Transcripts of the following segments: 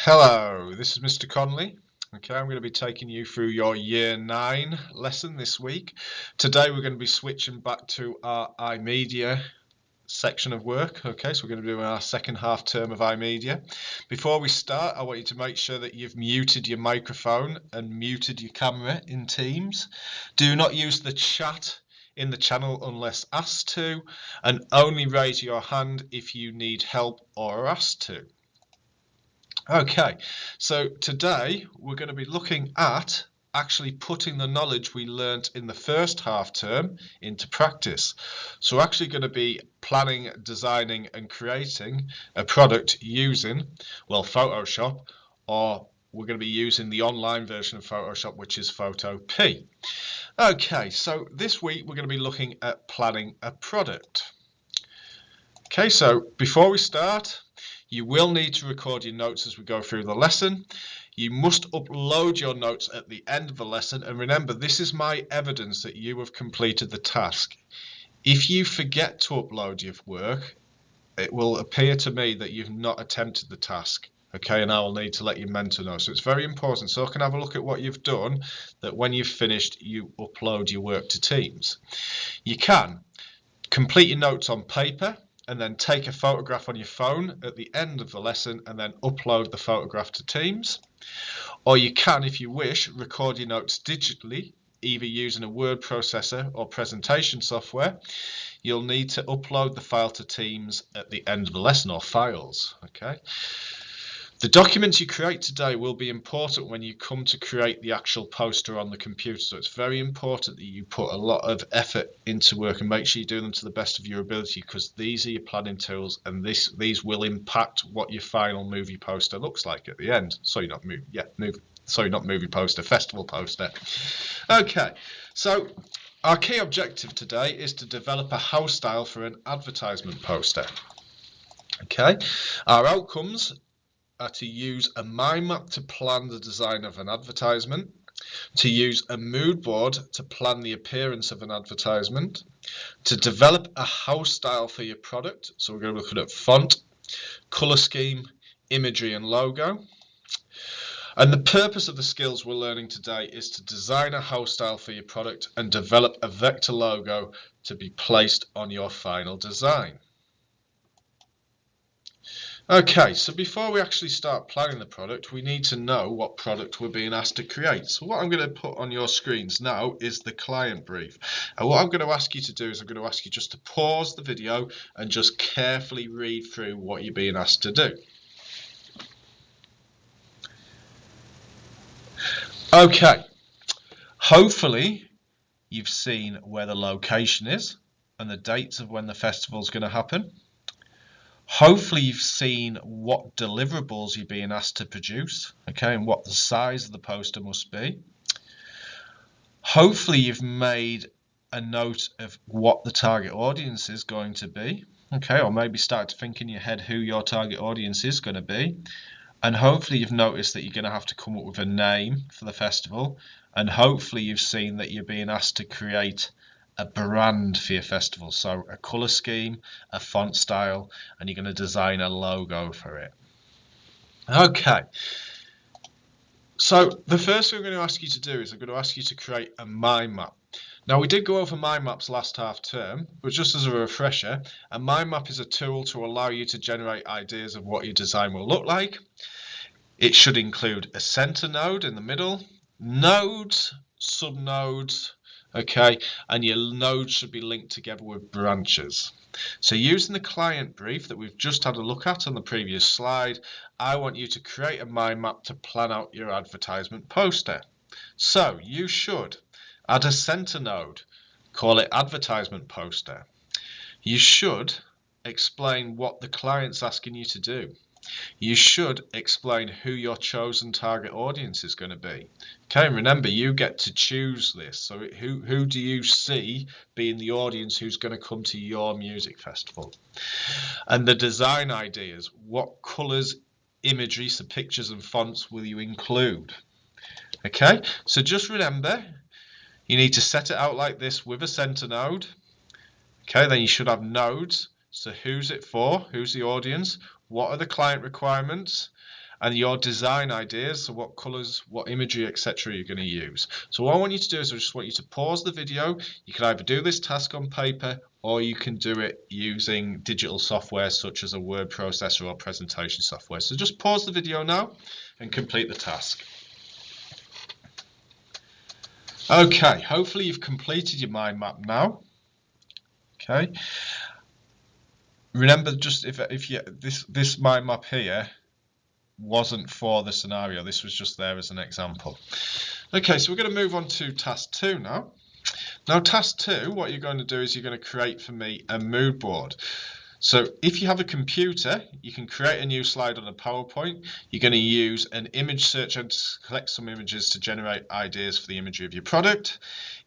Hello, this is Mr. Conley. Okay, I'm going to be taking you through your Year 9 lesson this week. Today we're going to be switching back to our Imedia section of work. Okay, so we're going to do our second half term of Imedia. Before we start, I want you to make sure that you've muted your microphone and muted your camera in Teams. Do not use the chat in the channel unless asked to, and only raise your hand if you need help or are asked to. Okay, so today we're going to be looking at actually putting the knowledge we learnt in the first half term into practice. So we're actually going to be planning, designing and creating a product using, well, Photoshop, or we're going to be using the online version of Photoshop, which is Photo P. Okay, so this week we're going to be looking at planning a product. Okay, so before we start, you will need to record your notes as we go through the lesson. You must upload your notes at the end of the lesson, and remember, this is my evidence that you have completed the task. If you forget to upload your work, it will appear to me that you've not attempted the task. Okay, and I will need to let your mentor know. So it's very important, so I can have a look at what you've done, that when you've finished, you upload your work to Teams. You can complete your notes on paper, and then take a photograph on your phone at the end of the lesson and then upload the photograph to Teams. Or you can, if you wish, record your notes digitally, either using a word processor or presentation software. You'll need to upload the file to Teams at the end of the lesson, or files. Okay. The documents you create today will be important when you come to create the actual poster on the computer, so it's very important that you put a lot of effort into work and make sure you do them to the best of your ability, because these are your planning tools and these will impact what your final movie poster looks like at the end. Sorry, not movie poster, festival poster. Okay, so our key objective today is to develop a house style for an advertisement poster. Okay, our outcomes are to use a mind map to plan the design of an advertisement, to use a mood board to plan the appearance of an advertisement, to develop a house style for your product. So we're going to look at font, colour scheme, imagery and logo. And the purpose of the skills we're learning today is to design a house style for your product and develop a vector logo to be placed on your final design. Okay, so before we actually start planning the product, we need to know what product we're being asked to create. So what I'm going to put on your screens now is the client brief. And what I'm going to ask you to do is I'm going to ask you just to pause the video and just carefully read through what you're being asked to do. Okay, hopefully you've seen where the location is and the dates of when the festival is going to happen. Hopefully you've seen what deliverables you're being asked to produce, okay, and what the size of the poster must be. Hopefully you've made a note of what the target audience is going to be, okay, or maybe start to think in your head who your target audience is going to be. And hopefully you've noticed that you're going to have to come up with a name for the festival, and hopefully you've seen that you're being asked to create a brand for your festival, so a colour scheme, a font style, and you're going to design a logo for it. Okay, so the first thing I'm going to ask you to do is I'm going to ask you to create a mind map. Now, we did go over mind maps last half term, but just as a refresher, a mind map is a tool to allow you to generate ideas of what your design will look like. It should include a center node in the middle, nodes, subnodes, okay, and your nodes should be linked together with branches. So using the client brief that we've just had a look at on the previous slide, I want you to create a mind map to plan out your advertisement poster. So you should add a center node, call it advertisement poster. You should explain what the client's asking you to do. You should explain who your chosen target audience is going to be. Okay, and remember, you get to choose this. So who do you see being the audience who's going to come to your music festival? And the design ideas, what colours, imagery, so pictures and fonts will you include? Okay, so just remember, you need to set it out like this with a center node. Okay, then you should have nodes. So who's it for? Who's the audience? What are the client requirements? and your design ideas, so what colours, what imagery, etc. you're going to use. So what I want you to do is I just want you to pause the video. You can either do this task on paper or you can do it using digital software such as a word processor or presentation software. So just pause the video now and complete the task. Okay, hopefully you've completed your mind map now. Okay. Remember, just if you this mind map here wasn't for the scenario, this was just there as an example. Okay, so we're going to move on to task 2 now. Now task 2, what you're going to do is you're going to create for me a mood board. So if you have a computer, you can create a new slide on a PowerPoint. You're going to use an image search and collect some images to generate ideas for the imagery of your product.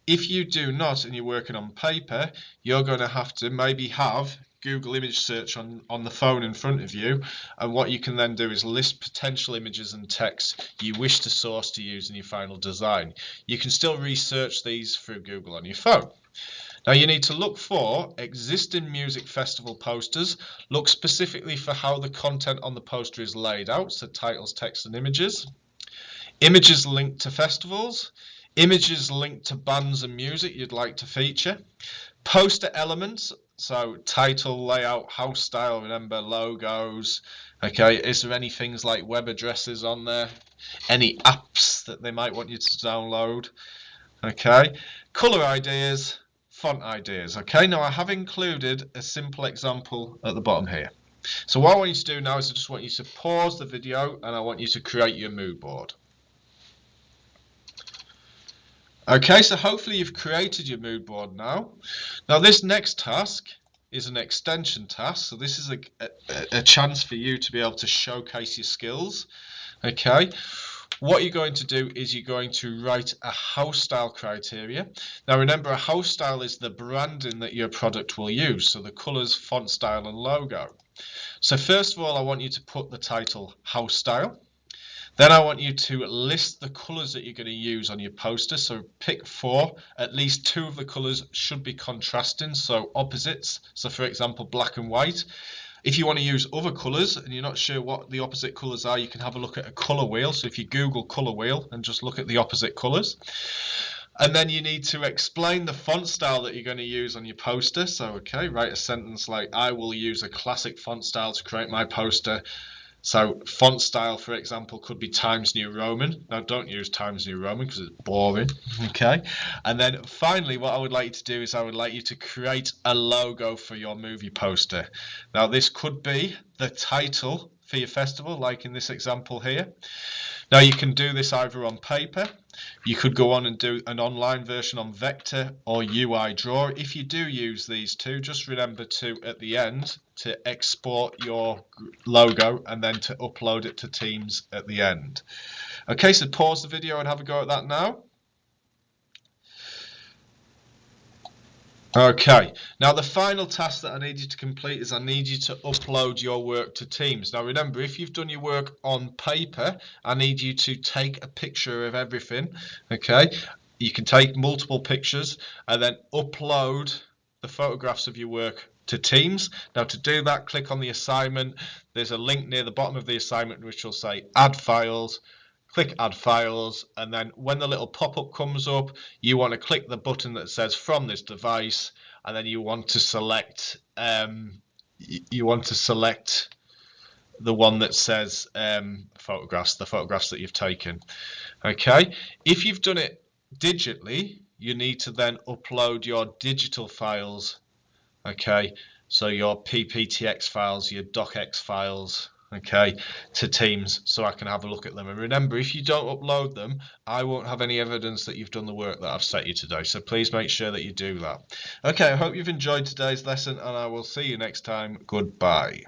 If you do not and you're working on paper, you're going to have to maybe have Google image search on the phone in front of you, and what you can then do is list potential images and text you wish to source to use in your final design. You can still research these through Google on your phone. Now you need to look for existing music festival posters, look specifically for how the content on the poster is laid out, so titles, text and images linked to festivals, images linked to bands and music you'd like to feature, poster elements, so title, layout, house style, remember logos. Okay, is there any things like web addresses on there? Any apps that they might want you to download? Okay, color ideas, font ideas. Okay, now I have included a simple example at the bottom here. So what I want you to do now is I just want you to pause the video and I want you to create your mood board. Okay, so hopefully you've created your mood board now. Now this next task is an extension task, so this is a chance for you to be able to showcase your skills. Okay, what you're going to do is you're going to write a house style criteria. Now remember, a house style is the branding that your product will use, so the colours, font style and logo. So first of all, I want you to put the title house style. Then I want you to list the colours that you're going to use on your poster. So pick 4. At least 2 of the colours should be contrasting, so opposites. So for example, black and white. If you want to use other colours and you're not sure what the opposite colours are, you can have a look at a colour wheel. So if you Google colour wheel and just look at the opposite colours. And then you need to explain the font style that you're going to use on your poster. So okay, write a sentence like, I will use a classic font style to create my poster. So font style, for example, could be Times New Roman. Now don't use Times New Roman because it's boring. Okay. And then finally, what I would like you to do is I would like you to create a logo for your movie poster. Now this could be the title for your festival, like in this example here. Now you can do this either on paper, you could go on and do an online version on Vector or UI Draw. If you do use these two, just remember to, at the end, to export your logo and then to upload it to Teams at the end. Okay, so pause the video and have a go at that now. Okay, now the final task that I need you to complete is I need you to upload your work to Teams. Now remember, if you've done your work on paper, I need you to take a picture of everything. Okay, you can take multiple pictures and then upload the photographs of your work to Teams. Now to do that, click on the assignment. There's a link near the bottom of the assignment which will say add files. Click add files, and then when the little pop-up comes up, you want to click the button that says from this device, and then you want to select the one that says photographs, the photographs that you've taken. Okay, if you've done it digitally, you need to then upload your digital files. Okay, so your PPTX files, your docx files, okay, to Teams, so I can have a look at them. And remember, if you don't upload them, I won't have any evidence that you've done the work that I've set you today, so please make sure that you do that. Okay, I hope you've enjoyed today's lesson and I will see you next time. Goodbye.